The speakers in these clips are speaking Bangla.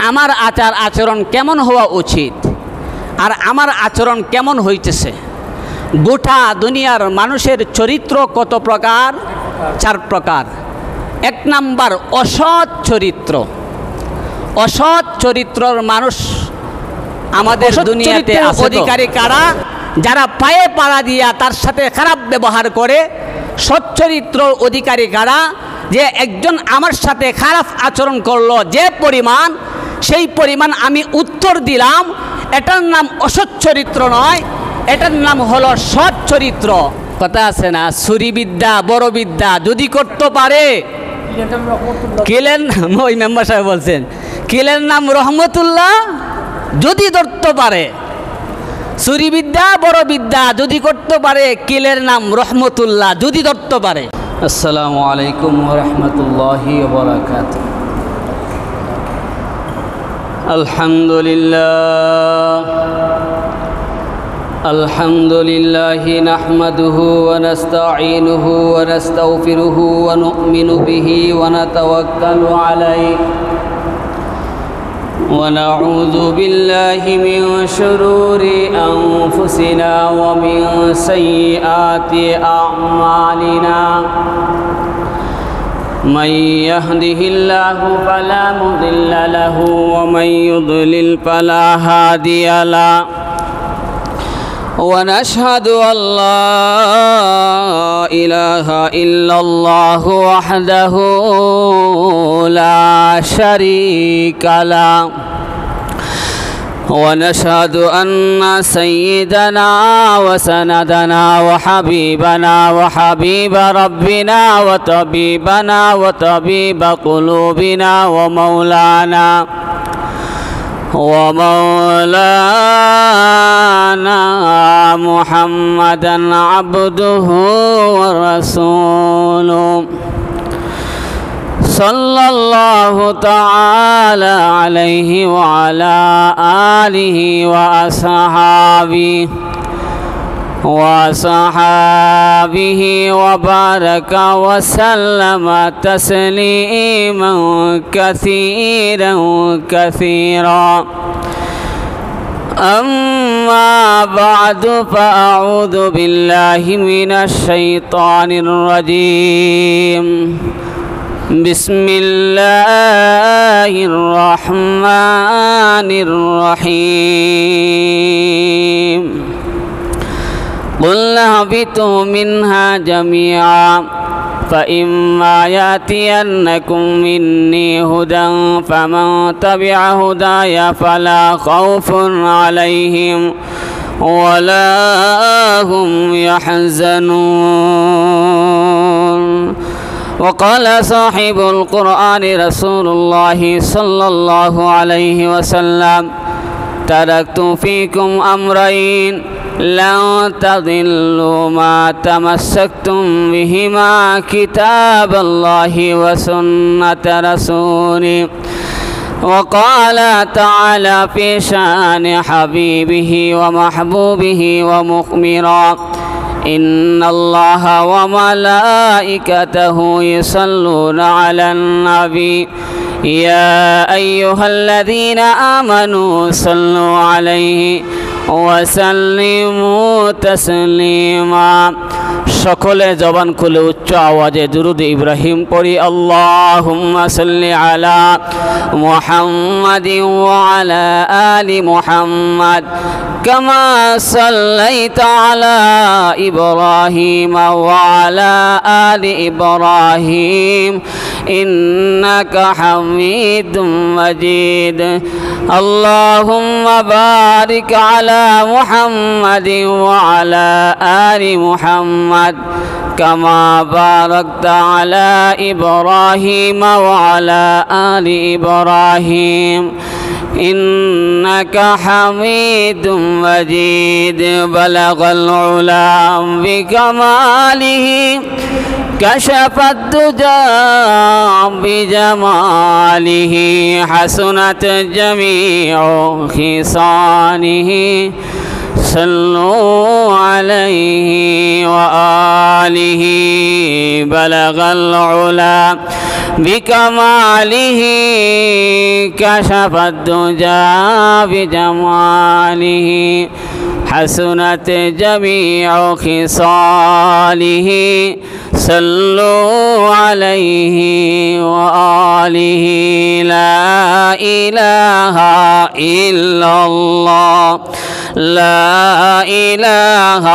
আমার আচার আচরণ কেমন হওয়া উচিত আর আমার আচরণ কেমন হইতেছে। গোটা দুনিয়ার মানুষের চরিত্র কত প্রকার? 4 প্রকার। 1 নাম্বার অসৎ চরিত্র। অসৎ চরিত্রর মানুষ আমাদের দুনিয়াতে অধিকারী কারা? যারা পায়ে পাড়া দিয়া তার সাথে খারাপ ব্যবহার করে। সৎ চরিত্র অধিকারী কারা? যে একজন আমার সাথে খারাপ আচরণ করলো, যে পরিমাণ সেই পরিমাণ আমি উত্তর দিলাম, এটার নাম অসৎ চরিত্র নয়, এটার নাম হলো সৎ চরিত্র। কথা আছে না, ছুরি বিদ্যা বড় বিদ্যা যদি করতে পারে। কিলের নাম, ওই মেম্বার সাহেব বলছেন, কিলের নাম রহমতুল্লাহ যদি ধরতে পারে। ছুরি বিদ্যা বড় বিদ্যা যদি করতে পারে, কিলের নাম রহমতুল্লাহ যদি ধরতে পারে। আসসালামু আলাইকুম ওয়া রাহমাতুল্লাহি ওয়া বারাকাতুহু। আলহামদুলিল্লাহ আলহামদুলিল্লাহি নাহমাদুহু ওয়া নাস্তাঈনুহু ওয়া নাস্তাগফিরুহু ওয়া নু'মিনু বিহি ওয়া নাতাওয়াক্কালু আলাইহি ওয়া নাউযু বিল্লাহি মিন শুরুরি আনফুসিনা ওয়া মিন সাইয়্যাতি আ'মালিনা। من يهده الله فلا مضل له ومن يضلل فلا هادي له ونشهد أن لا إله إلا الله وحده لا شريك له ونشهد أن سيدنا وسندنا وحبيبنا وحبيب ربنا وطبيبنا وطبيب قلوبنا ومولانا محمدا عبده ورسوله صلى الله تعالى عليه وعلى آله وصحابه وبارك وسلم تسليما كثيرا كثيرا. أما بعد فأعوذ بالله من الشيطان الرجيم. بسم الله الرحمن الرحيم. قل اهبطوا منها جميعا فإما يأتينكم مني هدى فمن تبع هداي فلا خوف عليهم ولا هم يحزنون. وقال صاحب القرآن رسول الله صلى الله عليه وسلم تركت فيكم أمرين لن تضلوا ما تمسكتم بهما كتاب الله وسنة رسوله. وقال تعالى في شأن حبيبه ومحبوبه ومخبرا إن الله وملائكته يصلون على النبي يا أيها الذين آمنوا صلوا عليه وسلموا تسليما. সকলে জবান খুলে উচ্চ আওয়াজে দুরূদ ইব্রাহিম পড়ি। আল্লাহুম্মা সাল্লি আলা মুহাম্মাদিন ওয়া আলা আলি মুহাম্মাদ কামা সাল্লাইতা আলা ইব্রাহিম ওয়া আলা আলি ইব্রাহিম ইন্নাকা হামিদুম মাজিদ। আল্লাহুম্মা বারিক আলা মুহাম্মাদিন ওয়া আলা আলি মুহাম্মাদ كما باركت على إبراهيم وعلى آل إبراهيم إنك حميد مجيد. بلغ العلا بكماله كشف الدجى بجماله حسنت جميع خصاله صلوا عليه وآله. بلغ العلا بكماله كشف الدجى بجماله حسنت جميع خصاله صلوا عليه وآله لا إله إلا الله لا إله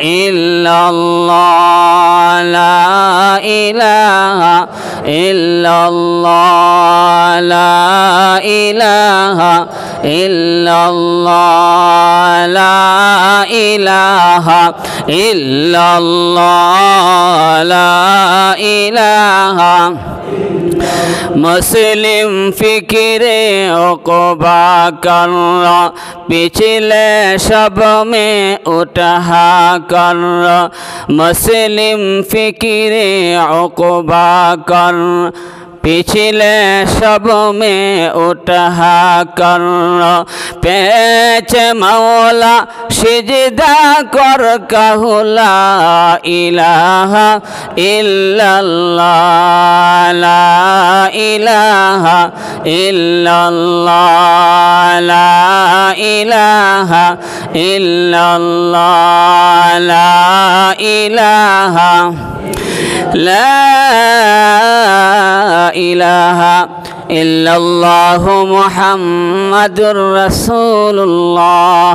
إلا الله لا إله إلا الله لا إله إلا الله لا إله إلا الله لا إله মুসলিম ফিকিরে ওকবা কর পিছলে সব মে উঠা কর মুসলিম ফিকিরে ওকবা কর পিছলে সব মে উঠা কর পেছ মৌলা সিজদা কর কাহুলা ইলাহা ইল্লাল্লাহ লা ইলাহা ইল্লাল্লাহ লা ইলাহা ইল্লাল্লাহ লা ইলাহা لا إله إلا الله محمد رسول الله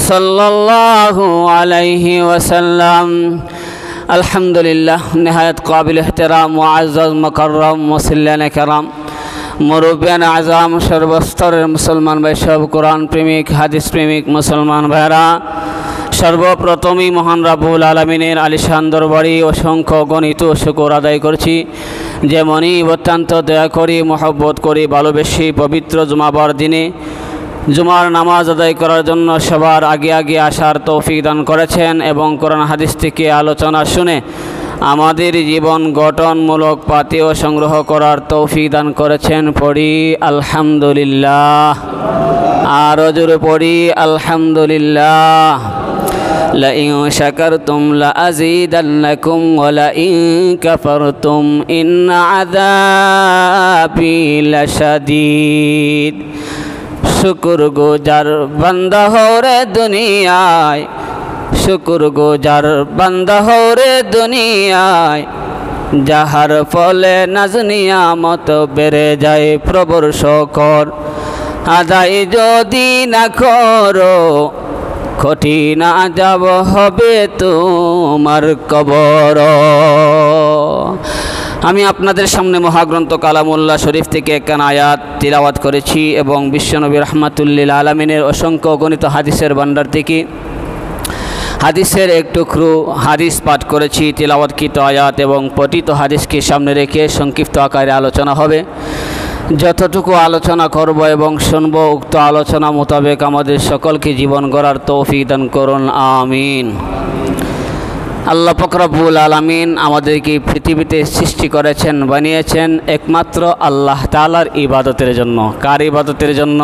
صلى الله عليه وسلم الحمد لله نهاية قابل احترام معزز مكرم مسلمان کرام মুরব্বিয়ান আজম সর্বস্তরের মুসলমান ভাই সব কোরআন প্রেমিক হাদিস প্রেমিক মুসলমান ভাইরা সর্বপ্রথমই মহান রাব্বুল আলামিনের আলিশান দরবারে অসংখ্য গণিত শুকর আদায় করছি, যেমনই অত্যন্ত দয়া করি মহব্বত করি ভালোবেসে পবিত্র জুমাবার দিনে জুমার নামাজ আদায় করার জন্য সবার আগে আগে আসার তৌফিক দান করেছেন এবং কোরআন হাদিস থেকে আলোচনা শুনে আমাদের জীবন গঠনমূলক পাথেয় সংগ্রহ করার তৌফিক দান করেছেন। পড়ি আলহামদুলিল্লাহ, আরো জোরে পড়ি আলহামদুলিল্লাহ। لئن شكرتم لأزيدنكم ولئن كفرتم إن عذابي لشديد। শুকর গুজার বান্দা হরে দুনিয়ায়, শুকর গুজার বান্দা হরে দুনিয়ায়, যাহার ফলে নাজ নিয়ামত বেড়ে যায় প্রভুর শকর আদায় যদি না করো কঠিন আযাব হবে তোমার কবর। আমি আপনাদের সামনে মহাগ্রন্থ কালামুল্লাহ শরীফ থেকে একখানা আয়াত তিলাওয়াত করেছি এবং বিশ্বনবী রাহমাতুল্লিল আলামিনের অসংখ্য গণিত হাদিসের ভান্ডার থেকে হাদিসের এক টুকরো হাদিস পাঠ করেছি, তিলাওয়াতকৃত আয়াত এবং পঠিত হাদিসকে সামনে রেখে সংক্ষিপ্ত আকারে আলোচনা হবে। যতটুকু আলোচনা করব এবং শুনব উক্ত আলোচনা মোতাবেক আমাদের সকলকে জীবন গড়ার তৌফিক দান করুন, আমিন। আল্লাহ পাক রব্বুল আলামিন আমাদেরকে পৃথিবীতে সৃষ্টি করেছেন, বানিয়েছেন একমাত্র আল্লাহ তাআলার ইবাদতের জন্য। কার ইবাদতের জন্য?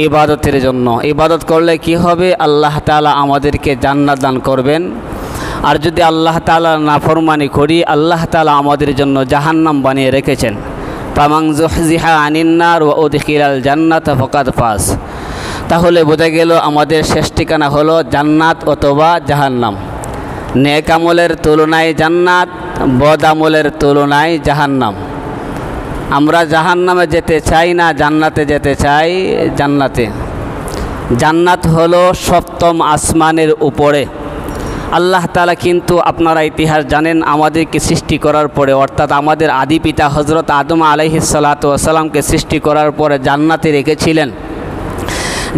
ইবাদতের জন্য। ইবাদত করলে কি হবে? আল্লাহ তাআলা আমাদেরকে জান্নাত দান করবেন। আর যদি আল্লাহ তাআলার নাফরমানি করি আল্লাহ তাআলা আমাদের জন্য জাহান্নাম বানিয়ে রেখেছেন। ফামান যুহজিহা আনিন নার ওয়া উদখিলাল জান্নাতা ফাকাদ ফাজ। তাহলে বোঝা গেল আমাদের শেষ ঠিকানা হলো জান্নাত অথবা জাহান্নাম। নেক আমলের তুলনায় জান্নাত, বদ আমলের তুলনায় জাহান্নাম। আমরা জাহান্নামে যেতে চাই না, জান্নাতে যেতে চাই। জান্নাতে, জান্নাত হলো সপ্তম আসমানের উপরে। আল্লাহ তাআলা কিন্তু আপনারা ইতিহাস জানেন, আমাদেরকে সৃষ্টি করার পরে অর্থাৎ আমাদের আদি পিতা হযরত আদম আলাইহিস সালাতু ওয়াস সালামকে সৃষ্টি করার পরে জান্নাতে রেখেছিলেন।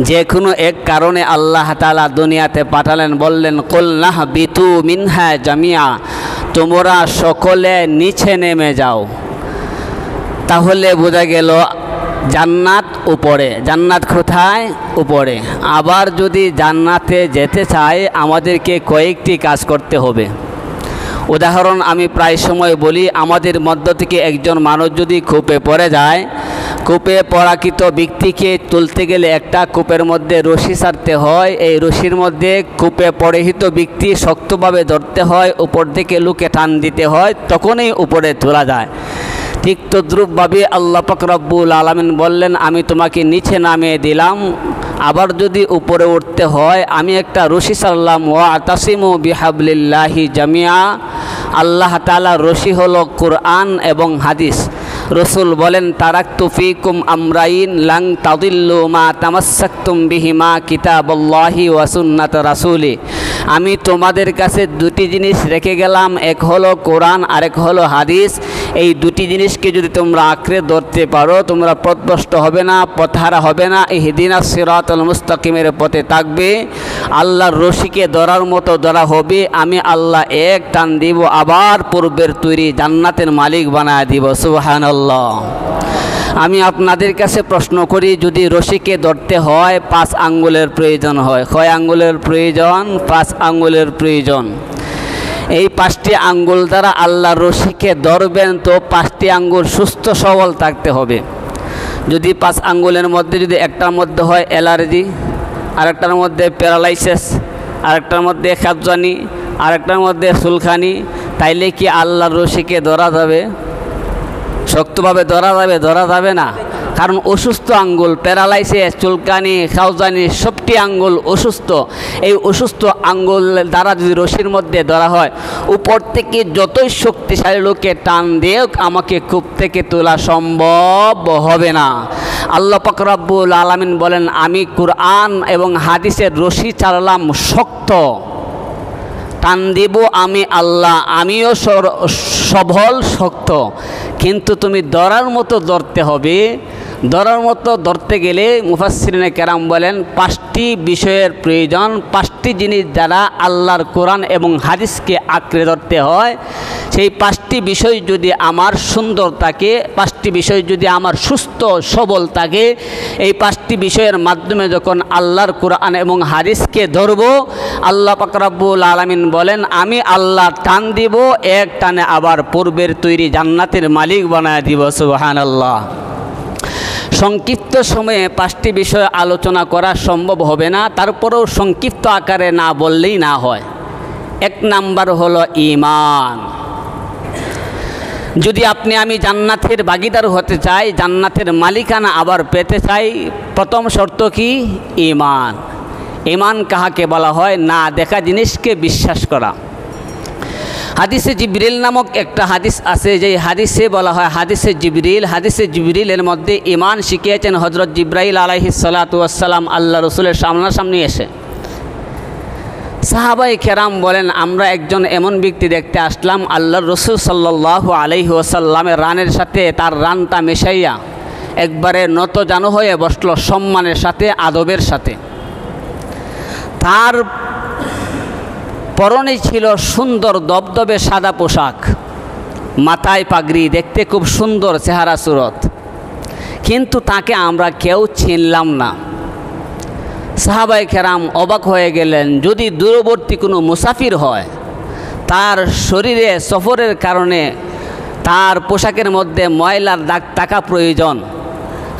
যে কোনো এক কারণে আল্লাহ তাআলা দুনিয়াতে পাঠালেন, বললেন কুল নাহবিতু মিনহা জামিয়া, তোমরা সকলে নিচে নেমে যাও। তাহলে বোঝা গেল জান্নাত উপরে। জান্নাত কোথায়? উপরে। আবার যদি জান্নাতে যেতে চাই আমাদেরকে কয়েকটি কাজ করতে হবে। উদাহরণ আমি প্রায় সময় বলি, আমাদের মধ্য থেকে একজন মানুষ যদি কূপে পড়ে যায়, কূপে পড়াকৃত ব্যক্তিকে তুলতে গেলে একটা কূপের মধ্যে রশি ছাড়তে হয়। এই রশির মধ্যে কূপে পরিহিত ব্যক্তি শক্তভাবে ধরতে হয়, উপর থেকে লুকে টান দিতে হয়, তখনই উপরে তোলা যায়। ঠিক তদ্রূপভাবে আল্লাহ পাক রব্বুল আলামিন বললেন, আমি তোমাকে নিচে নামিয়ে দিলাম, আবার যদি উপরে উঠতে হয় আমি একটা রশি ছাড়লাম, ওয়াতাসিমু বিহাবলিল্লাহি জামিয়া। আল্লাহ তাআলার রশি হলো কোরআন এবং হাদিস। রসুল বলেন, তারাকতু ফিকুম আমরাইন লাং তাদিল্লু মা তামাসসাকতুম বিহিমা কিতাবাল্লাহি ওয়া সুন্নাত রাসূলি। আমি তোমাদের কাছে দুটি জিনিস রেখে গেলাম, এক হলো কোরআন, আরেক হলো হাদিস। এই দুটি জিনিসকে যদি তোমরা আঁকড়ে ধরতে পারো তোমরা পথভ্রষ্ট হবে না, পথহারা হবে না, ইহদিনাস সিরাতাল মুস্তাকিমের পথে থাকবে। আল্লাহর রশিকে ধরার মতো ধরা হবে। আমি আল্লাহ এক টান দিব, আবার পূর্বের তৈরি জান্নাতের মালিক বানায় দিব। সুবহানাল্লাহ। আমি আপনাদের কাছে প্রশ্ন করি, যদি রশিকে ধরতে হয় 5 আঙ্গুলের প্রয়োজন হয়, কয় আঙ্গুলের প্রয়োজন? 5 আঙ্গুলের প্রয়োজন। এই 5টি আঙ্গুল দ্বারা আল্লাহর রশিকে ধরবেন তো 5টি আঙ্গুল সুস্থ সবল থাকতে হবে। যদি 5 আঙ্গুলের মধ্যে যদি একটার মধ্যে হয় অ্যালার্জি, আরেকটার মধ্যে প্যারালাইসিস, আরেকটার মধ্যে খাবজানি, আরেকটার মধ্যে চুলখানি, তাইলে কি আল্লাহর রশিকে ধরা যাবে? শক্তভাবে ধরা যাবে? ধরা যাবে না, কারণ অসুস্থ আঙ্গুল। প্যারালাইসিস, চুলকানি, খাওজানি সবটি আঙ্গুল অসুস্থ। এই অসুস্থ আঙ্গুল দ্বারা যদি রশির মধ্যে ধরা হয়, উপর থেকে যতই শক্তিশালী লোকে টান দিয়ে আমাকে কূপ থেকে তোলা সম্ভব হবে না। আল্লাহ পাক রব্বুল আলামিন বলেন, আমি কুরআন এবং হাদিসের রশি চালালাম শক্ত, টান দিব আমি আল্লাহ, আমিও সবল শক্ত, কিন্তু তুমি ধরার মতো ধরতে হবে। ধরার মতো ধরতে গেলে মুফাসসিরিনে কেরাম বলেন 5টি বিষয়ের প্রয়োজন। 5টি জিনিস দ্বারা আল্লাহর কোরআন এবং হাদিসকে আঁকড়ে ধরতে হয়। সেই 5টি বিষয় যদি আমার সুন্দর থাকে, 5টি বিষয় যদি আমার সুস্থ সবল থাকে, এই 5টি বিষয়ের মাধ্যমে যখন আল্লাহর কোরআন এবং হাদিসকে ধরব, আল্লাহ পাক রব্বুল আলামিন বলেন, আমি আল্লাহ টান দিব, এক টানে আবার পূর্বের তৈরি জান্নাতের মালিক বানায় দিব। সুবহানাল্লাহ। সংক্ষিপ্ত সময়ে 5টি বিষয় আলোচনা করা সম্ভব হবে না, তারপরেও সংক্ষিপ্ত আকারে না বললেই না হয়। 1 নাম্বার হলো ঈমান। যদি আমি জান্নাতের ভাগীদার হতে চাই, জান্নাতের মালিকানা আবার পেতে চাই, প্রথম শর্ত কি? ঈমান। ঈমান কাহাকে বলা হয়? না দেখা জিনিসকে বিশ্বাস করা। হাদিসে জিবরিল নামক একটা হাদিস আছে, যে হাদিসে বলা হয় হাদিসে জিবরিল। হাদিসে জিবরিলের মধ্যে ঈমান শিখিয়েছেন হযরত জিবরাইল আলাইহিস সালাতু ওয়াস সালাম আল্লাহ রসুলের সামনাসামনি এসে। সাহাবায়ে কেরাম বলেন, আমরা একজন এমন ব্যক্তি দেখতে আসলাম, আল্লাহর রসুল সাল্লাল্লাহু আলাইহি ওয়াসাল্লামের রানের সাথে তার রানটা মেশাইয়া একবারে নত জানু হয়ে বসলো, সম্মানের সাথে, আদবের সাথে। তার পরনে ছিল সুন্দর দবদবে সাদা পোশাক, মাথায় পাগড়ি, দেখতে খুব সুন্দর চেহারা সুরত, কিন্তু তাকে আমরা কেউ চিনলাম না। সাহাবায়ে কেরাম অবাক হয়ে গেলেন। যদি দূরবর্তী কোনো মুসাফির হয়, তার শরীরে সফরের কারণে তার পোশাকের মধ্যে ময়লার দাগ থাকা প্রয়োজন,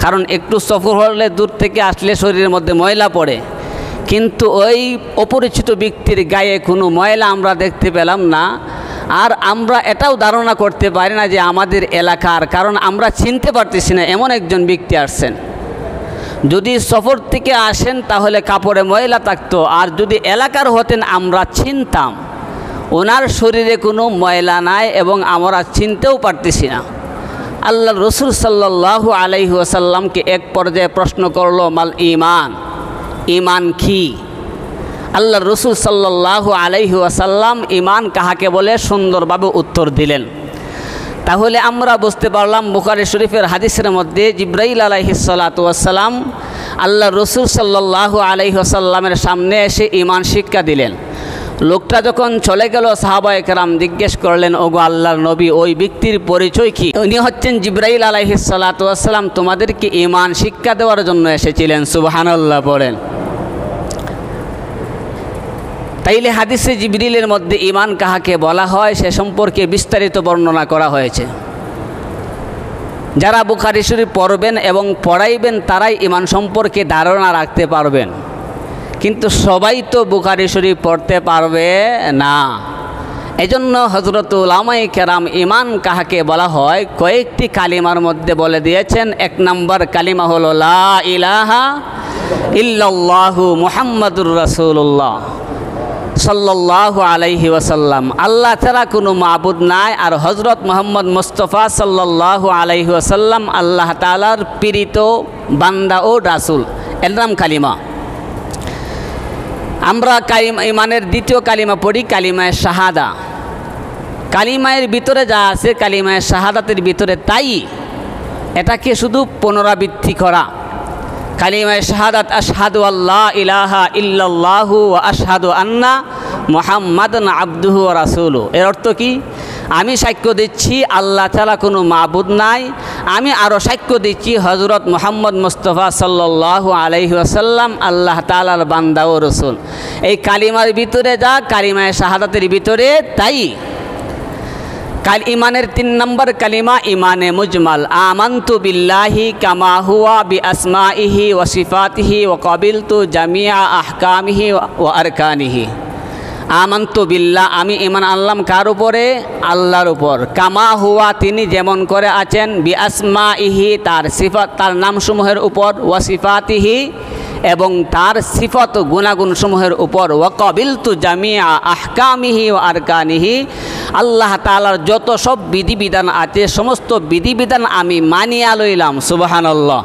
কারণ একটু সফর হলে দূর থেকে আসলে শরীরের মধ্যে ময়লা পড়ে, কিন্তু ওই অপরিচিত ব্যক্তির গায়ে কোনো ময়লা আমরা দেখতে পেলাম না। আর আমরা এটাও ধারণা করতে পারি না যে আমাদের এলাকার, কারণ আমরা চিনতে পারতেছি না এমন একজন ব্যক্তি আসছেন। যদি সফর থেকে আসেন তাহলে কাপড়ে ময়লা থাকতো, আর যদি এলাকার হতেন আমরা চিনতাম। ওনার শরীরে কোনো ময়লা নাই এবং আমরা চিনতেও পারতেছি না। আল্লাহ রসুল সাল্লাল্লাহু আলাইহি ওয়াসাল্লামকে এক পর্যায়ে প্রশ্ন করলো, মাল ঈমান, ঈমান কি? আল্লাহ রসুল সাল্লাল্লাহু আলাইহি ওয়াসাল্লাম ঈমান কাহাকে বলে সুন্দরভাবে উত্তর দিলেন। তাহলে আমরা বুঝতে পারলাম বুখারী শরীফের হাদিসের মধ্যে জিবরাইল আলাইহিস সালাতু ওয়াস সালাম আল্লাহ রসুল সাল্লাল্লাহু আলাইহি ওয়াসাল্লামের সামনে এসে ঈমান শিক্ষা দিলেন। লোকটা যখন চলে গেল, সাহাবায়ে কেরাম জিজ্ঞেস করলেন, ওগো আল্লাহর নবী, ওই ব্যক্তির পরিচয় কি? উনি হচ্ছেন জিবরাইল আলাইহিস সালাতু ওয়াস সালাম, তোমাদেরকে ঈমান শিক্ষা দেওয়ার জন্য এসেছিলেন। সুবহানাল্লাহ বলেন। তাইলে হাদিসে জিবরিলের মধ্যে ঈমান কাহাকে বলা হয় সে সম্পর্কে বিস্তারিত বর্ণনা করা হয়েছে। যারা বুখারী শরীফ পড়বেন এবং পড়াইবেন তারাই ঈমান সম্পর্কে ধারণা রাখতে পারবেন, কিন্তু সবাই তো বুখারী শরীফ পড়তে পারবে না। এজন্য হযরত উলামায়ে কেরাম ঈমান কাহাকে বলা হয় কয়েকটি কালিমার মধ্যে বলে দিয়েছেন। এক নম্বর কালিমা হলো লা ইলাহা ইল্লাল্লাহু মুহাম্মাদুর রাসূলুল্লাহ সাল্লাল্লাহু আলাইহি ওয়াসাল্লাম, আল্লাহ ছাড়া কোনো মাবুদ নাই, আর হযরত মুহাম্মদ মুস্তাফা সাল্লাল্লাহু আলাইহি ওয়াসাল্লাম আল্লাহ তাআলার প্রেরিত বান্দা ও রাসূল, এর নাম কালিমা। আমরা ঈমানের দ্বিতীয় কালিমা পড়ি কালিমায়ে শাহাদা। কালিমায়ের ভিতরে যা আছে কালিমায়ে শাহাদাতের ভিতরে তাই, এটাকে শুধু পুনরাবৃত্তি করা। কালিমায়ে শাহাদাত আশহাদু আল্লা ইলাহা ইল্লাল্লাহু ওয়া আশহাদু আন্না মুহাম্মাদান আবদুহু ওয়া রাসূলুহু। এর অর্থ কি? আমি সাক্ষ্য দিচ্ছি আল্লাহ ছাড়া কোনো মাবুদ নাই, আমি আরও সাক্ষ্য দিচ্ছি হযরত মুহাম্মদ মুস্তাফা সাল্লাল্লাহু আলাইহি ওয়াসাল্লাম আল্লাহ তাআলার বান্দা ও রাসূল। এই কালিমার ভিতরে যা কালিমায়ে শাহাদাতের ভিতরে তাই। ঈমানের 3 নম্বর কালিমা ঈমানে মুজমাল। আমানতু বিল্লাহি কামা হুয়া বিআসমাইহি ওয়া সিফাতিহি ওয়া কাবিলতু জামিআ আহকামিহি ওয়া আরকানিহি। আমানতু বিল্লাহ, আমি ঈমান আনলাম কার উপরে? আল্লাহর উপর। কামা হুয়া, তিনি যেমন করে আছেন, বিআসমাইহি, তার সিফাত তার নামসমূহের উপর, ওয়া সিফাতিহি, এবং তার সিফত গুণাগুণসমূহের উপর, ওয়া কাবিলতু জামিআ আহকামিহি ওয়া আরকানিহি, আল্লাহ তাআলার যত সব বিধিবিধান আছে সমস্ত বিধিবিধান আমি মানিয়া লইলাম। সুবহানাল্লাহ।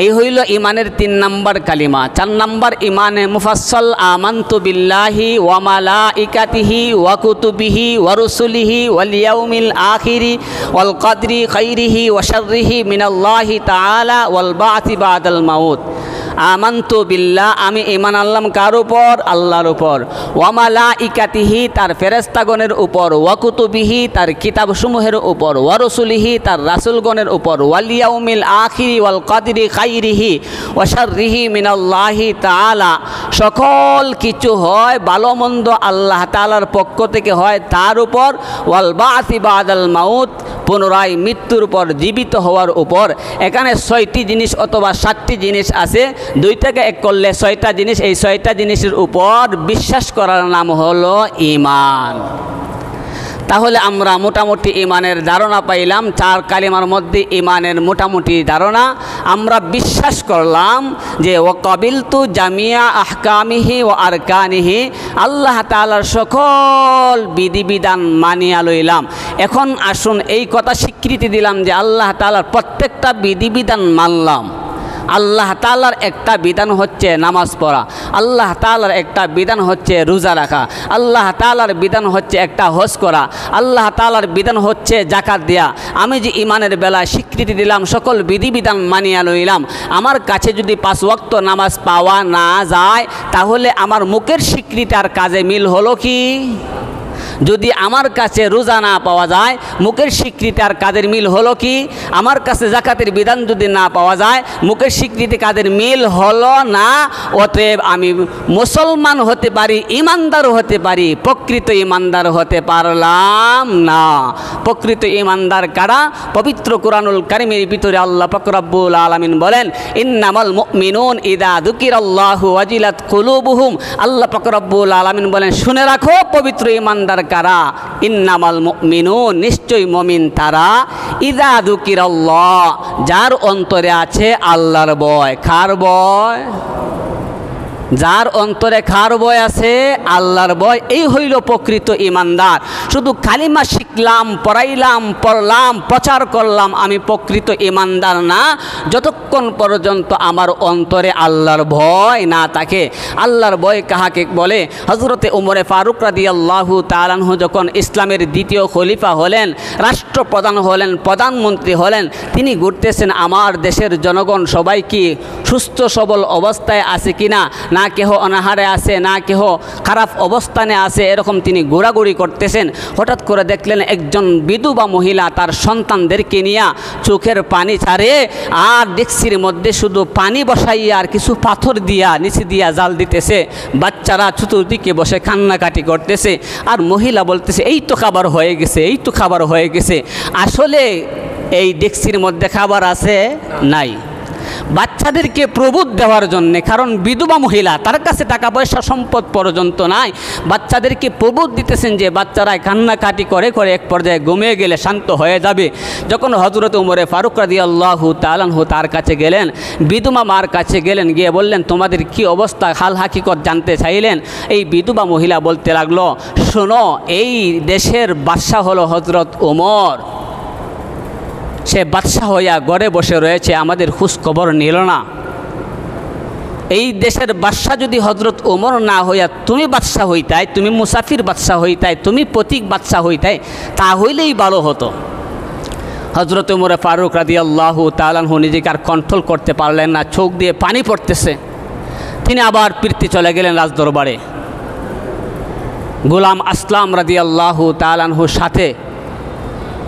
এই হইল ঈমানের 3 নম্বর কালিমা। 4 নম্বর ঈমানে মুফাসসাল। আমানতু বিল্লাহি ওয়া মালাইকাতিহি ওয়া কুতুবিহি ওয়া রুসুলিহি ওয়াল ইয়াউমিল আখিরি ওয়াল কদরি খাইরিহি ওয়া শাররিহি মিনাল্লাহি তাআলা ওয়াল বা'থি বাদাল মাউত। আমানতু বিল্লাহ, আমি ঈমান আনলাম কার উপর? আল্লাহর উপর। ওয়া মালাইকাতিহি, তার ফেরেশতাগণের উপর। ওয়া কুতুবিহি, তার কিতাবসমূহের উপর। ওয়া রাসূলিহি, তার রাসূলগণের উপর। ওয়াল ইয়াউমিল আখিরি ওয়াল কদরি খাইরিহি ওয়া শাররিহি মিনাল্লাহি তাআলা, সকল কিছু হয় ভালো মন্দ আল্লাহ তাআলার পক্ষ থেকে হয় তার উপর। ওয়াল বা'থি বাদাল মাউত, পুনরায় মৃত্যুর পর জীবিত হওয়ার উপর। এখানে 6টি জিনিস অথবা 7টি জিনিস আছে, 2 থেকে 1 করলে 6টা জিনিস। এই 6টা জিনিসের উপর বিশ্বাস করার নাম হলো ঈমান। তাহলে আমরা মোটামুটি ঈমানের ধারণা পাইলাম। 4 কালিমার মধ্যে ঈমানের মোটামুটি ধারণা আমরা বিশ্বাস করলাম যে ওয়া কাবিলতু জামিআ আহকামিহি ওয়া আরকানিহি, আল্লাহ তাআলার সকল বিধিবিধান মানিয়া লইলাম। এখন আসুন এই কথা স্বীকৃতি দিলাম যে আল্লাহ তাআলার প্রত্যেকটা বিধিবিধান মানলাম। আল্লাহ তাআলার একটা বিধান হচ্ছে নামাজ পড়া, আল্লাহ তাআলার একটা বিধান হচ্ছে রোজা রাখা, আল্লাহ তাআলার বিধান হচ্ছে একটা হজ করা, আল্লাহ তাআলার বিধান হচ্ছে যাকাত দেয়া। আমি যে ঈমানের বেলায় স্বীকৃতি দিলাম, সকল বিধিবিধান মানিয়া লইলাম, আমার কাছে যদি 5 ওয়াক্ত নামাজ পাওয়া না যায় তাহলে আমার মুখের স্বীকৃতি আর কাজে মিল হলো কি? যদি আমার কাছে রোজা না পাওয়া যায়, মুখের স্বীকৃতি আর কাদের মিল হলো কি? আমার কাছে যাকাতের বিধান যদি না পাওয়া যায়, মুখের স্বীকৃতি কাদের মিল হলো না। অতএব আমি মুসলমান হতে পারি, ঈমানদার হতে পারি, প্রকৃত ঈমানদার হতে পারলাম না। প্রকৃত ঈমানদার কারা? পবিত্র কুরআনুল কারীমের ভিতরে আল্লাহ পাক রব্বুল আলামিন বলেন, ইন্নামাল মুমিনুন ইযা যুকিরাল্লাহু ওয়াজিলাত কুলুবুহুম। আল্লাহ পাক রব্বুল আলামিন বলেন, শুনে রাখো পবিত্র ঈমানদার কারা? ইন্নামাল মুমিনুন, নিশ্চয় মুমিন তারা, ইযা যুকিরাল্লাহ, যার অন্তরে আছে আল্লাহর ভয়। কার ভয়? যার অন্তরে কার ভয় আছে? আল্লাহর ভয়। এই হইল প্রকৃত ঈমানদার। শুধু কালিমা শিখলাম, পড়াইলাম, পড়লাম, প্রচার করলাম, আমি প্রকৃত ঈমানদার না যতক্ষণ পর্যন্ত আমার অন্তরে আল্লাহর ভয় না থাকে। আল্লাহর ভয় কাহাকে বলে? হযরতে উমরে ফারুক রাদিয়াল্লাহু তাআলা আনহু যখন ইসলামের 2য় খলিফা হলেন, রাষ্ট্রপ্রধান হলেন, প্রধানমন্ত্রী হলেন, তিনি ঘুরতেছেন আমার দেশের জনগণ সবাই কি সুস্থ সবল অবস্থায় আছে কিনা, না কেহ অনাহারে আছে, না কেহ খারাপ অবস্থানে আছে, এরকম তিনি ঘোরাঘুরি করতেছেন। হঠাৎ করে দেখলেন একজন বিধবা মহিলা তার সন্তানদেরকে নিয়ে চোখের পানি ছাড়ে, আর ডেকচির মধ্যে শুধু পানি বসাইয়া আর কিছু পাথর দিয়া নিচে দিয়া জাল দিতেছে। বাচ্চারা চতুর্দিকে বসে কান্নাকাটি করতেছে, আর মহিলা বলতেছে, এই তো খাবার হয়ে গেছে, এই তো খাবার হয়ে গেছে। আসলে এই ডেকচির মধ্যে খাবার আছে? নাই। বাচ্চাদেরকে প্রবোধ দেওয়ার জন্যে, কারণ বিধবা মহিলা, তার কাছে টাকা পয়সা সম্পদ পর্যন্ত নাই, বাচ্চাদেরকে প্রবোধ দিতেছেন যে বাচ্চারা কান্নাকাটি করে করে এক পর্যায়ে ঘুমিয়ে গেলে শান্ত হয়ে যাবে। যখন হযরত উমরে ফারুক রাদিয়াল্লাহু তাআলা আনহু তার কাছে গেলেন, বিধবা মার কাছে গেলেন, গিয়ে বললেন তোমাদের কি অবস্থা, হাল হাকিকত জানতে চাইলেন। এই বিধবা মহিলা বলতে লাগলো, শোনো, এই দেশের বাদশা হলো হযরত ওমর, সে বাদশা হইয়া ঘরে বসে রয়েছে, আমাদের খোঁজ খবর নিল না। এই দেশের বাদশা যদি হযরত ওমর না হইয়া তুমি বাদশা হইতাই, তুমি মুসাফির বাদশা হইতাই, তুমি প্রতীক বাদশা হইতাই, তা হইলেই ভালো হতো। হযরত উমর ফারুক রাদিয়াল্লাহু তাআলা আনহু নিজেকে আর কন্ট্রোল করতে পারলেন না, চোখ দিয়ে পানি পড়তেছে। তিনি আবার ফিরতে চলে গেলেন রাজদরবারে। গোলাম আসলাম রাদিয়াল্লাহু তাআলা আনহুর সাথে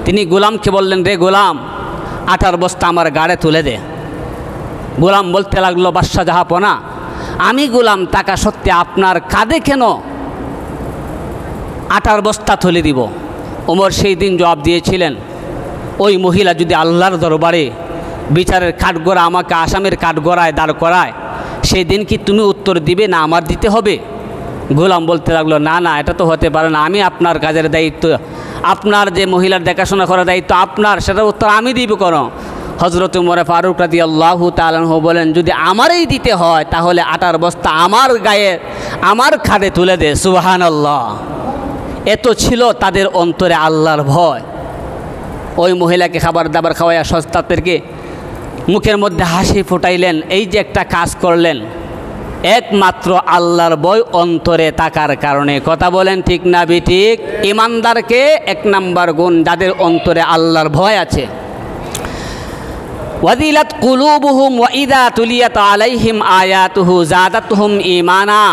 তিনি গোলামকে বললেন, রে গোলাম, আটার বস্তা আমার গাড়ে তুলে দে। গোলাম বলতে লাগলো, বাদশা জাহাপনা, আমি গোলাম টাকা সত্যি আপনার কাঁধে কেন আটার বস্তা তুলে দিব? ওমর সেই দিন জবাব দিয়েছিলেন, ওই মহিলা যদি আল্লাহর দরবারে বিচারের কাঠগড়া আমাকে আসামের কাঠগড়ায় দাঁড় করায়, সেই দিন কি তুমি উত্তর দিবে না আমার দিতে হবে? গোলাম বলতে লাগলো, না না, এটা তো হতে পারে না, আমি আপনার কাজের দায়িত্ব, আপনার যে মহিলার দেখাশোনা করার দায়িত্ব আপনার, সেটার উত্তর আমি দিব কেন? হযরত উমর ফারুক রাদিয়াল্লাহু তাআলা আনহু বলেন, যদি আমারই দিতে হয় তাহলে আটার বস্তা আমার গায়ে, আমার খাটে তুলে দে। সুবহানাল্লাহ। এত ছিল তাদের অন্তরে আল্লাহর ভয়। ওই মহিলাকে খাবার দাবার খাওয়াইয়া সস্তাদেরকে মুখের মধ্যে হাসি ফুটাইলেন। এই যে একটা কাজ করলেন, একমাত্র আল্লাহর ভয় অন্তরে থাকার কারণে। কথা বলেন ঠিক না বেঠিক? ইমানদারকে এক নাম্বার গুণ, যাদের অন্তরে আল্লাহর ভয় আছে। ওয়াদিলাত কুলুবুহুম ওয়া ইযা তুলিয়াত আলাইহিম আয়াতুহু যাদাতুহুম ঈমানা।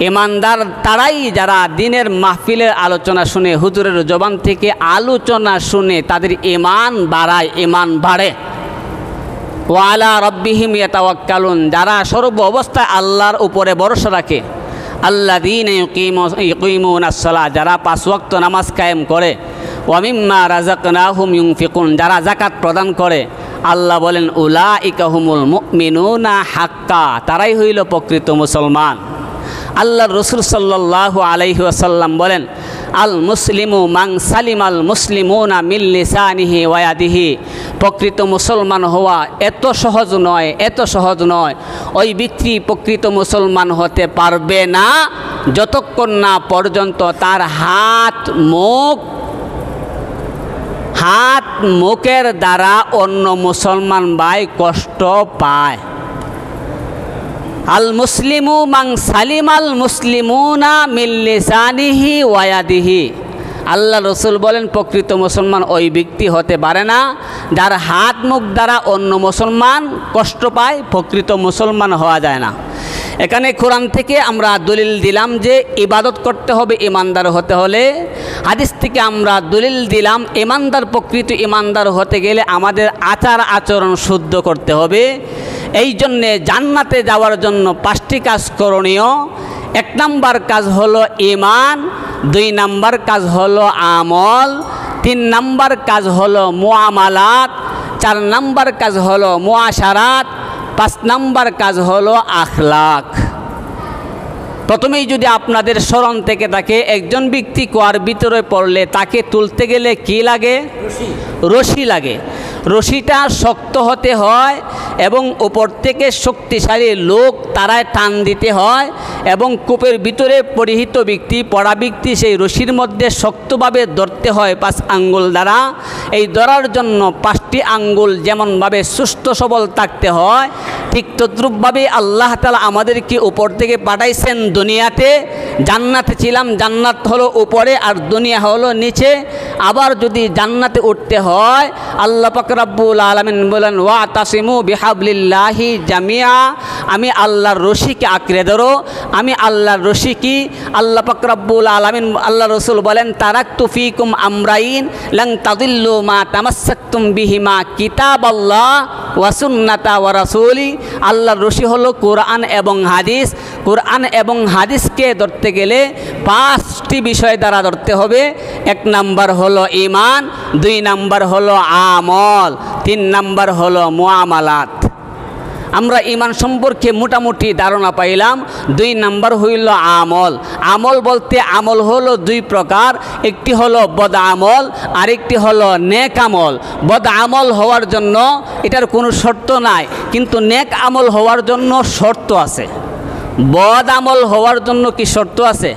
ইমানদার তারাই যারা দিনের মাহফিলের আলোচনা শুনে, হুজুরের জবান থেকে আলোচনা শুনে তাদের ঈমান বাড়ায়, ঈমান বাড়ে। ওয়া আলা রাব্বিহিম ইয়াতাওয়াক্কালুন, যারা সর্ব অবস্থায় আল্লাহর উপরে ভরসা রাখে। আল্লাযীনা ইউকিমুনাস সালাহ, যারা 5 ওয়াক্ত নামাজ কায়েম করে। ওয়া মিম্মা রাযাকনাহুম ইউনফিকুন, যারা যাকাত প্রদান করে। আল্লাহ বলেন, উলাইকা হুমুল মুমিনুনা হাক্কা, তারাই হইল প্রকৃত মুসলমান। আল্লাহর রাসূল সাল্লাল্লাহু আলাইহি ওয়াসাল্লাম বলেন, আল মুসলিমু মান সালিমাল মুসলিমুনা মিন লিসানিহি ওয়া ইয়াদিহি। প্রকৃত মুসলমান হওয়া এত সহজ নয়, এত সহজ নয়। ওই ব্যক্তি প্রকৃত মুসলমান হতে পারবে না যতক্ষণ না পর্যন্ত তার হাত মুখের দ্বারা অন্য মুসলমান ভাই কষ্ট পায়। আল মুসলিমু মান সালিমাল মুসলিমুনা মিন লিসানিহি ওয়া ইয়াদিহি। আল্লাহ রসুল বলেন, প্রকৃত মুসলমান ওই ব্যক্তি হতে পারে না যার হাত মুখ দ্বারা অন্য মুসলমান কষ্ট পায়, প্রকৃত মুসলমান হওয়া যায় না। এখানে কোরআন থেকে আমরা দলিল দিলাম যে ইবাদত করতে হবে ইমানদার হতে হলে। হাদিস থেকে আমরা দলিল দিলাম ইমানদার, প্রকৃত ইমানদার হতে গেলে আমাদের আচার আচরণ শুদ্ধ করতে হবে। এই জন্যে জান্নাতে যাওয়ার জন্য 5টি কাজ করণীয়। 1 নাম্বার কাজ হলো ঈমান, 2 নাম্বার কাজ হলো আমল, 3 নাম্বার কাজ হলো মুআমালাত, 4 নাম্বার কাজ হলো মুআশারাত, 5 নাম্বার কাজ হলো আখলাক। প্রথমেই যদি আপনাদের স্মরণ থেকে থাকে, একজন ব্যক্তি কুয়ার ভিতরে পড়লে তাকে তুলতে গেলে কি লাগে? রশি লাগে। রশিটা শক্ত হতে হয় এবং উপর থেকে শক্তিশালী লোক তারায় টান দিতে হয় এবং কূপের ভিতরে পরিহিত ব্যক্তি, পড়া ব্যক্তি সেই রশির মধ্যে শক্তভাবে ধরতে হয় 5 আঙ্গুল দ্বারা। এই ধরার জন্য 5টি আঙ্গুল যেমনভাবে সুস্থ সবল থাকতে হয়, ঠিক তদ্রূপভাবে আল্লাহ তাআলা আমাদেরকে উপর থেকে পাঠাইছেন দুনিয়াতে। জান্নাতে ছিলাম, জান্নাত হলো উপরে আর দুনিয়া হলো নিচে। আবার যদি জান্নাতে উঠতে হয়, আল্লাহ পাক রব্বুল আলামিন বলেন, ওয়াতাসিমু বিহাবলিল্লাহি জামিয়া, আমি আল্লাহর রশিকে আঁকড়ে ধরো। আমি আল্লাহর রশি কি? আল্লাহ পাক রব্বুল আলামিন, আল্লাহ রসুল বলেন, তারাকতু ফিকুম আমরাইন লান তাদিল্লু মা তামাসসাকতুম বিহিমা কিতাবাল্লাহ ওয়া সুন্নাতা ওয়া রাসূলি। আল্লাহর রশি হলো কোরআন এবং হাদিস। কোরআন এবং হাদিসকে ধরতে গেলে 5টি বিষয় দ্বারা ধরতে হবে। 1 নাম্বার হলো ঈমান, 2 নাম্বার হলো আমল, 3 নাম্বার হলো মুআমালাত। আমরা ইমান সম্পর্কে মোটামুটি ধারণা পাইলাম। 2 নাম্বার হইল আমল। আমল বলতে আমল হলো 2 প্রকার, একটি হলো বদ আমল, আরেকটি হলো নেক আমল। বদ আমল হওয়ার জন্য এটার কোনো শর্ত নাই, কিন্তু নেক আমল হওয়ার জন্য শর্ত আছে। বদ আমল হওয়ার জন্য কি শর্ত আছে?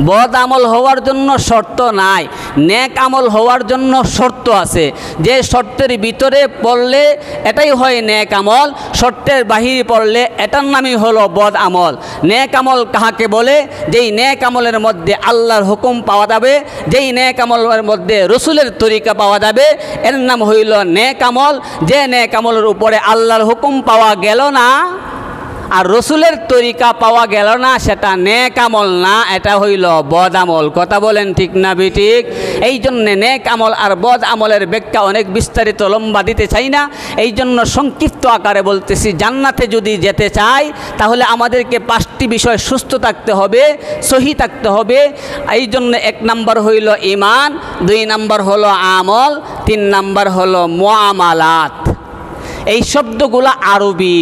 বদ আমল হওয়ার জন্য শর্ত নাই, নেক আমল হওয়ার জন্য শর্ত আছে। যে শর্তের ভিতরে পড়লে এটাই হয় নেক আমল, শর্তের বাহিরে পড়লে এটার নামই হলো বদ আমল। নেক আমল কাহাকে বলে? যেই নেক আমলের মধ্যে আল্লাহর হুকুম পাওয়া যাবে, যেই নেক আমলের মধ্যে রসুলের তরিকা পাওয়া যাবে, এর নাম হইল নেক আমল। যে নেক আমলের উপরে আল্লাহর হুকুম পাওয়া গেল না আর রসুলের তরিকা পাওয়া গেল না, সেটা নেক আমল না, এটা হইল বদ আমল। কথা বলেন ঠিক না বেঠিক? এই জন্যে নেক আমল আর বদ আমলের ব্যাখ্যা অনেক বিস্তারিত লম্বা দিতে চাই না, এই জন্য সংক্ষিপ্ত আকারে বলতেছি। জান্নাতে যদি যেতে চাই তাহলে আমাদেরকে 5টি বিষয় সুস্থ থাকতে হবে, সহি থাকতে হবে। এই জন্য 1 নাম্বার হইল ইমান, 2 নাম্বার হলো আমল, 3 নাম্বার হলো মুআমালাত। এই শব্দগুলো আরবি।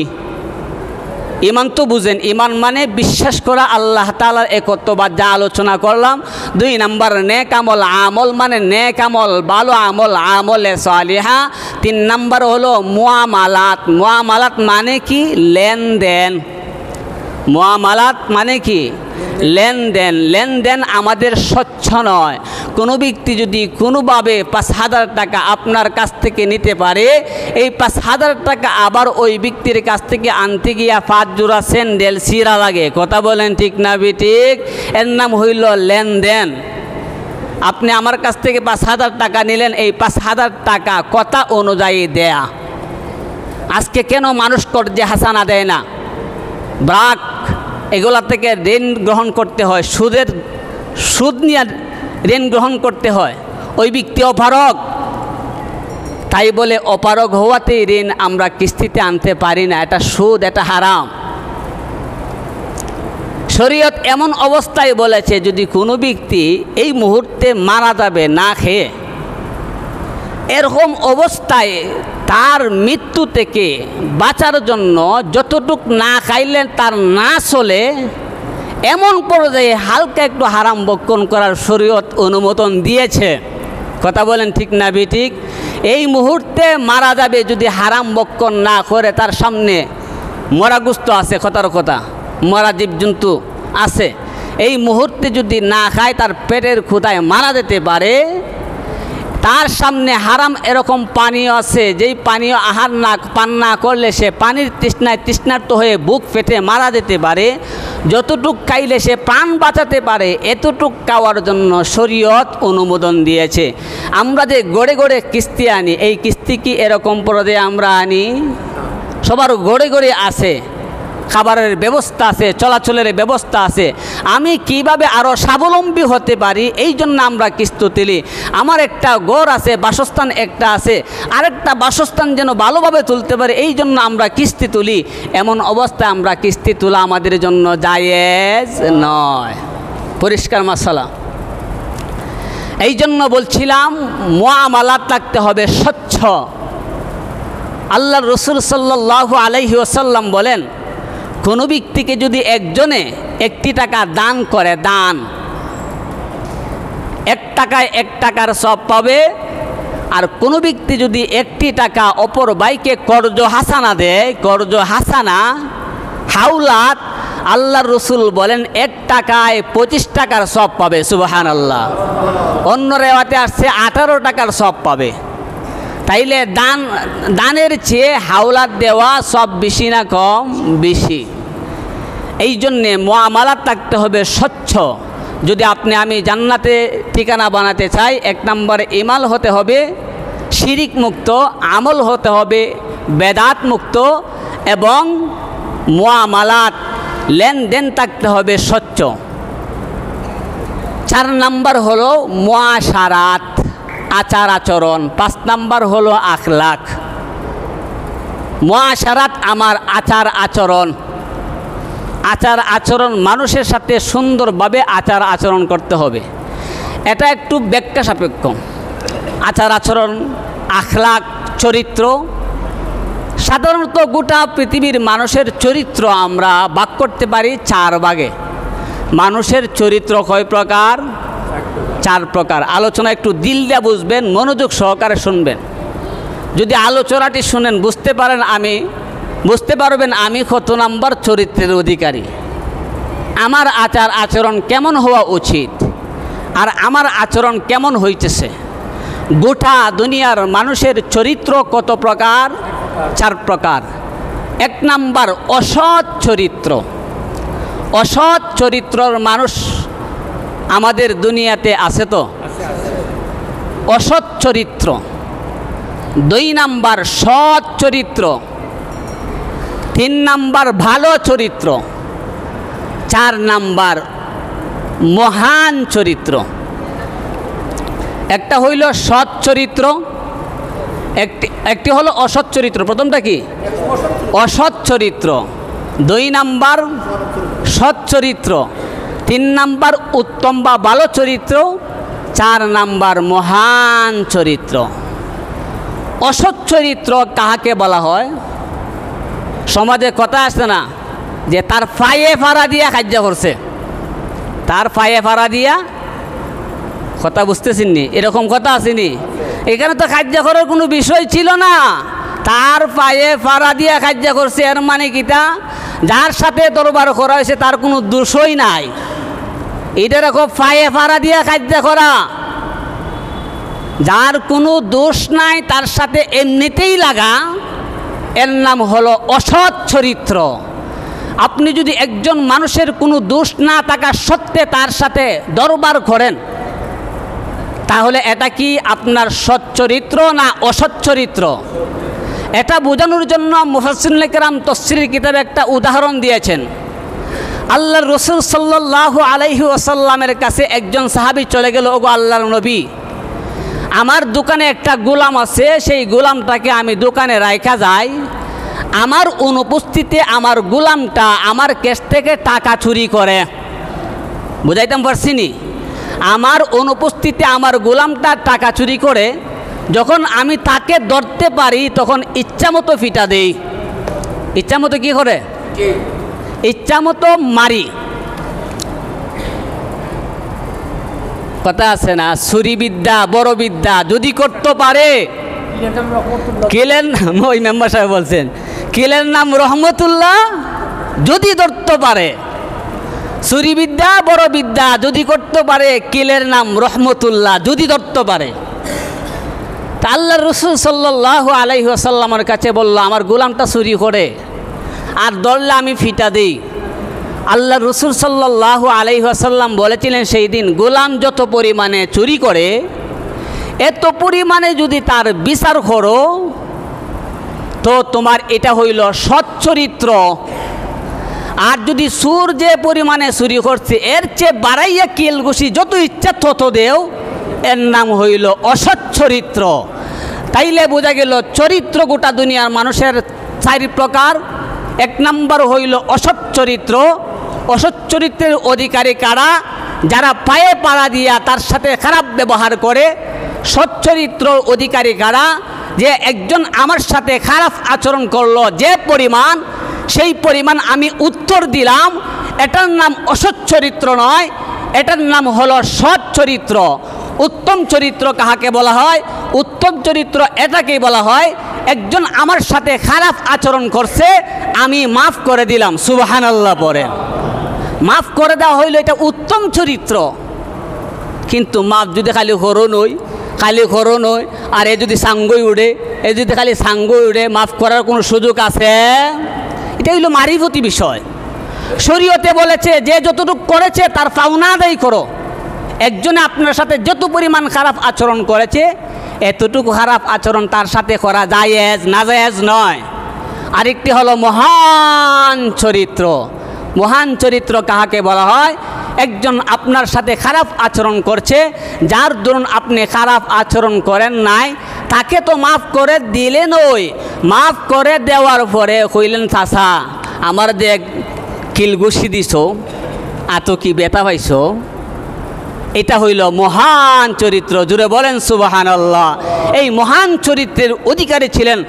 ইমান তো বুঝেন, ইমান মানে বিশ্বাস করা আল্লাহ তাআলার একত্ববাদ, যা আলোচনা করলাম। 2 নাম্বার নেক আমল, আমল মানে নেক আমল, ভালো আমল, আমলে সালিহা। 3 নাম্বার হলো মুআমালাত। মুআমালাত মানে কি? লেনদেন। মুআমালাত মানে কি? লেনদেন। লেনদেন আমাদের স্বচ্ছ নয়। কোনো ব্যক্তি যদি কোনোভাবে 5,000 টাকা আপনার কাছ থেকে নিতে পারে, এই 5,000 টাকা আবার ওই ব্যক্তির কাছ থেকে আনতে গিয়া 5 জোড়া স্যান্ডেল ছিঁড়া লাগে। কথা বলেন ঠিক না বেঠিক? এর নাম হইল লেনদেন। আপনি আমার কাছ থেকে 5,000 টাকা নিলেন, এই 5,000 টাকা কথা অনুযায়ী দেয়া। আজকে কেন মানুষ কর্জে হাসানা দেয় না? ব্রাক এগুলা থেকে ঋণ গ্রহণ করতে হয়, সুদ নিয়ে ঋণ গ্রহণ করতে হয়। ওই ব্যক্তি অপারগ, তাই বলে অপারগ হওয়াতেই ঋণ আমরা কিস্তিতে আনতে পারি না। এটা সুদ, এটা হারাম। শরীয়ত এমন অবস্থায় বলেছে, যদি কোনো ব্যক্তি এই মুহূর্তে মারা যাবে না খেয়ে, এরকম অবস্থায় তার মৃত্যু থেকে বাঁচার জন্য যতটুক না খাইলে তার না চলে, এমন পর্যায়ে হালকা একটু হারাম ভক্ষণ করার শরীয়ত অনুমোদন দিয়েছে। কথা বলেন ঠিক না বেঠিক? এই মুহূর্তে মারা যাবে, যদি হারাম ভক্ষণ না করে, তার সামনে মরা গোস্ত আছে, কথার কথা, মরা জীবজন্তু আছে, এই মুহূর্তে যদি না খায় তার পেটের ক্ষুধায় মারা যেতে পারে। তার সামনে হারাম এরকম পানীয় আছে, যেই পানীয় পান না করলে সে পানির তৃষ্ণায় তৃষ্ণার্ত হয়ে বুক ফেটে মারা যেতে পারে। যতটুক খাইলে সে প্রাণ বাঁচাতে পারে, এতটুক খাওয়ার জন্য শরীয়ত অনুমোদন দিয়েছে। আমরা যে গড়ে গড়ে কিস্তি আনি, এই কিস্তি কি এরকম পর্যায়ে আমরা আনি? সবার গড়ে গড়ে আছে, খাবারের ব্যবস্থা আছে, চলাচলের ব্যবস্থা আছে। আমি কিভাবে আরও স্বাবলম্বী হতে পারি, এই জন্য আমরা কিস্তি তুলি। আমার একটা ঘর আছে, বাসস্থান একটা আছে, আরেকটা বাসস্থান যেন ভালোভাবে তুলতে পারি, এই জন্য আমরা কিস্তি তুলি। এমন অবস্থায় আমরা কিস্তি তোলা আমাদের জন্য জায়েজ নয়। পরিষ্কার মাসালা। এই জন্য বলছিলাম মুআমালাত থাকতে হবে স্বচ্ছ। আল্লাহর রাসূল সাল্লাল্লাহু আলাইহি ওয়াসাল্লাম বলেন, কোনো ব্যক্তিকে যদি একজনে 1টি টাকা দান করে, দান 1 টাকায় 1 টাকার সওয়াব পাবে। আর কোনো ব্যক্তি যদি 1টি টাকা অপর ভাইকে কর্জ হাসানা দেয়, কর্জ হাসানা হাওলাত, আল্লাহর রাসূল বলেন 1 টাকায় 25 টাকার সওয়াব পাবে। সুবহানাল্লাহ। অন্য রেওয়াতে আসছে 18 টাকার সওয়াব পাবে। তাইলে দানের চেয়ে হাওলাত দেওয়া সব বেশি না কম? বেশি। এই জন্যে মুআমালাত থাকতে হবে স্বচ্ছ। যদি আমি জান্নাতে ঠিকানা বানাতে চাই, 1 নম্বরে ইমান হতে হবে শিরিক মুক্ত, আমল হতে হবে বেদাত মুক্ত, এবং মুআমালাত লেনদেন থাকতে হবে স্বচ্ছ। 4 নাম্বার হলো মুআশারাত, আচার আচরণ। 5 নাম্বার হলো আখলাক। মুআশারাত আমার আচার আচরণ। আচার আচরণ মানুষের সাথে সুন্দরভাবে আচার আচরণ করতে হবে। এটা একটু ব্যাখ্যা সাপেক্ষ। আচার আচরণ, আখলাক, চরিত্র সাধারণত গোটা পৃথিবীর মানুষের চরিত্র আমরা ভাগ করতে পারি 4 ভাগে। মানুষের চরিত্র কয় প্রকার? 4 প্রকার। আলোচনা একটু দিল দিয়ে বুঝবেন, মনোযোগ সহকারে শুনবেন। যদি আলোচনাটি শুনেন বুঝতে পারবেন আমি কত নাম্বার চরিত্রের অধিকারী, আমার আচার আচরণ কেমন হওয়া উচিত, আর আমার আচরণ কেমন হইতেছে। গোটা দুনিয়ার মানুষের চরিত্র কত প্রকার? 4 প্রকার। 1 নাম্বার অসৎ চরিত্র। অসৎ চরিত্রর মানুষ আমাদের দুনিয়াতে আছে তো? অসৎ চরিত্র। 2 নাম্বার সৎ চরিত্র। 3 নাম্বার ভালো চরিত্র। 4 নাম্বার মহান চরিত্র। একটা হইল সৎ চরিত্র, একটি হলো অসৎ চরিত্র। প্রথমটা কি? অসৎ চরিত্র। 2 নাম্বার সৎ চরিত্র। 3 নাম্বার উত্তম বা ভালো চরিত্র। 4 নাম্বার মহান চরিত্র। অসৎ চরিত্র কাহাকে বলা হয়? সমাজে কথা আসছে না যে তার পায়ে ফাড়া দিয়া কার্য করছে, তার পায়ে ফাড়া দিয়া, কথা বুঝতেছেন নি? এরকম কথা আসেনি? এখানে তো কার্য করার কোনো বিষয় ছিল না, তার পায়ে ফাড়া দিয়া কার্য করছে। এর মানে কিটা? যার সাথে দরবার করা হয়েছে তার কোনো দোষই নাই। এটা রকম পায়ে ফাড়া দিয়া কার্য করা, যার কোনো দোষ নাই, তার সাথে এমনিতেই লাগা, এর নাম হলো অসৎ চরিত্র। আপনি যদি একজন মানুষের কোনো দোষ না থাকা সত্ত্বে তার সাথে দরবার করেন, তাহলে এটা কি আপনার সৎ চরিত্র না অসৎ চরিত্র? এটা বোঝানোর জন্য মুফাসসিরুল কিরাম তাফসীরের কিতাবে একটা উদাহরণ দিয়েছেন। আল্লাহর রাসূল সাল্লাল্লাহু আলাইহি ওয়াসাল্লামের কাছে একজন সাহাবী চলে গেল, ওগো আল্লাহর নবী, আমার দোকানে একটা গোলাম আছে, সেই গোলামটাকে আমি দোকানে রাখা যাই, আমার অনুপস্থিতিতে আমার গোলামটা আমার কাছ থেকে টাকা চুরি করে। বুঝাইতাম পারছিনি? আমার অনুপস্থিতিতে আমার গোলামটা টাকা চুরি করে, যখন আমি তাকে ধরতে পারি তখন ইচ্ছামতো ফিটা দেই। ইচ্ছামতো কি করে? ইচ্ছামতো মারি। কথা আছে না, ছুরি বিদ্যা বড় বিদ্যা যদি করতে পারে। কিলের নাম, ওই মেম্বার সাহেব বলছেন, কিলের নাম রহমতুল্লাহ যদি ধরতে পারে। ছুরি বিদ্যা বড় বিদ্যা যদি করতে পারে, কিলের নাম রহমতুল্লাহ যদি ধরতে পারে। তা আল্লাহর রাসূল সাল্লাল্লাহু আলাইহি ওয়াসাল্লামের কাছে বলল, আমার গোলামটা চুরি করে, আর ধরলে আমি ফিটা দিই। আল্লাহর রাসূল সাল্লাল্লাহু আলাইহি ওয়াসাল্লাম বলেছিলেন সেই দিন, গোলাম যত পরিমাণে চুরি করে, এত পরিমাণে যদি তার বিচার করো, তো তোমার এটা হইল সৎ চরিত্র। আর যদি সুর যে পরিমাণে চুরি করছে, এর চেয়ে বাড়াইয়া কিল ঘুষি যত ইচ্ছা তত দেও, এর নাম হইল অসৎ চরিত্র। তাইলে বোঝা গেল চরিত্র গোটা দুনিয়ার মানুষের 4 প্রকার। 1 নাম্বার হইল অসৎ চরিত্র। অসৎ চরিত্রের অধিকারী কারা? যারা পায়ে পাড়া দিয়া তার সাথে খারাপ ব্যবহার করে। সৎ চরিত্র অধিকারী কারা? যে একজন আমার সাথে খারাপ আচরণ করলো, যে পরিমাণ সেই পরিমাণ আমি উত্তর দিলাম, এটার নাম অসৎ চরিত্র নয়, এটার নাম হলো সৎ চরিত্র। উত্তম চরিত্র কাহাকে বলা হয়? উত্তম চরিত্র এটাকেই বলা হয়, একজন আমার সাথে খারাপ আচরণ করছে, আমি মাফ করে দিলাম। সুবহানাল্লাহ পড়েন। মাফ করে দেওয়া হইল, এটা উত্তম চরিত্র। কিন্তু মাফ যদি খালি খরো নয়, আর এ যদি সাঙ্গই উড়ে, এ যদি খালি সাঙ্গই উড়ে, মাফ করার কোনো সুযোগ আছে? এটা হইল মারিফতি বিষয়। শরীয়তে বলেছে যে যতটুকু করেছে তার পাওনা আদায় করো। একজনে আপনার সাথে যত পরিমাণ খারাপ আচরণ করেছে, এতটুকু খারাপ আচরণ তার সাথে করা জায়েজ, নাজায়েজ নয়। আরেকটি হলো মহান চরিত্র। মহান চরিত্র কাহাকে বলা হয়? একজন আপনার সাথে খারাপ আচরণ করছে, যার দরুন আপনি খারাপ আচরণ করেন নাই, তাকে তো মাফ করে দিলেন। ওই মাফ করে দেওয়ার পরে কইলেন, চাচা আমার যে কিল ঘুষি দিছ, এত কি ব্যথা পাইছ? এটা হইল মহান চরিত্র। জুড়ে বলেন সুবহানাল্লাহ। এই মহান চরিত্রের অধিকারী ছিলেন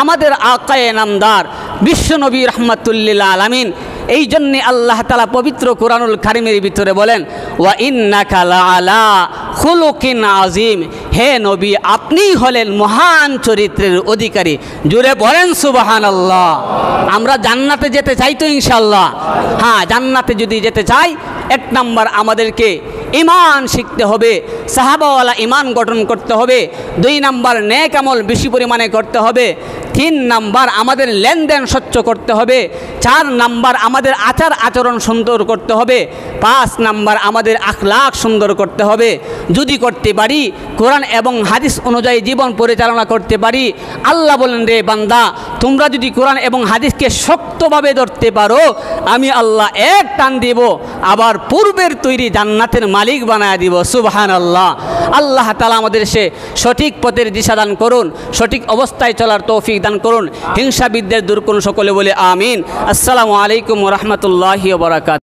আমাদের আকায়ে নামদার বিশ্বনবী রাহমাতুল্লিল আলামিন। এই জন্যে আল্লাহ তাআলা পবিত্র কোরআনুল কারীমের ভিতরে বলেন, ওয়া ইন্নাকা লাআলা খুলুকিন আযীম, হে নবী আপনি হলেন মহান চরিত্রের অধিকারী। জুড়ে বলেন সুবহানাল্লাহ। আমরা জান্নাতে যেতে চাই তো ইনশাআল্লাহ? হ্যাঁ, জান্নাতে যদি যেতে চাই, এক নাম্বার আমাদেরকে ঈমান শিখতে হবে, সাহাবাওয়ালা ঈমান গঠন করতে হবে। 2 নাম্বার নেক আমল বেশি পরিমাণে করতে হবে। 3 নাম্বার আমাদের লেনদেন স্বচ্ছ করতে হবে। 4 নাম্বার আমাদের আচার আচরণ সুন্দর করতে হবে। 5 নাম্বার আমাদের আখলাক সুন্দর করতে হবে। যদি করতে পারি, কোরআন এবং হাদিস অনুযায়ী জীবন পরিচালনা করতে পারি, আল্লাহ বলেন, রে বান্দা তোমরা যদি কোরআন এবং হাদিসকে শক্তভাবে ধরতে পারো, আমি আল্লাহ এক টান দিব, আবার পূর্বের তৈরি জান্নাতের মালিক বানায় দিব। সুবহানাল্লাহ। আল্লাহ তাআলা আমাদের সে সঠিক পথের দিশা দান করুন, সঠিক অবস্থায় চলার তৌফিক দান করুন। হিংসা বিদ্বেষ দূর করুন। সকলে বলে আমিন। আসসালামু আলাইকুম ওয়া রাহমাতুল্লাহি ওয়া বারাকাতুহু।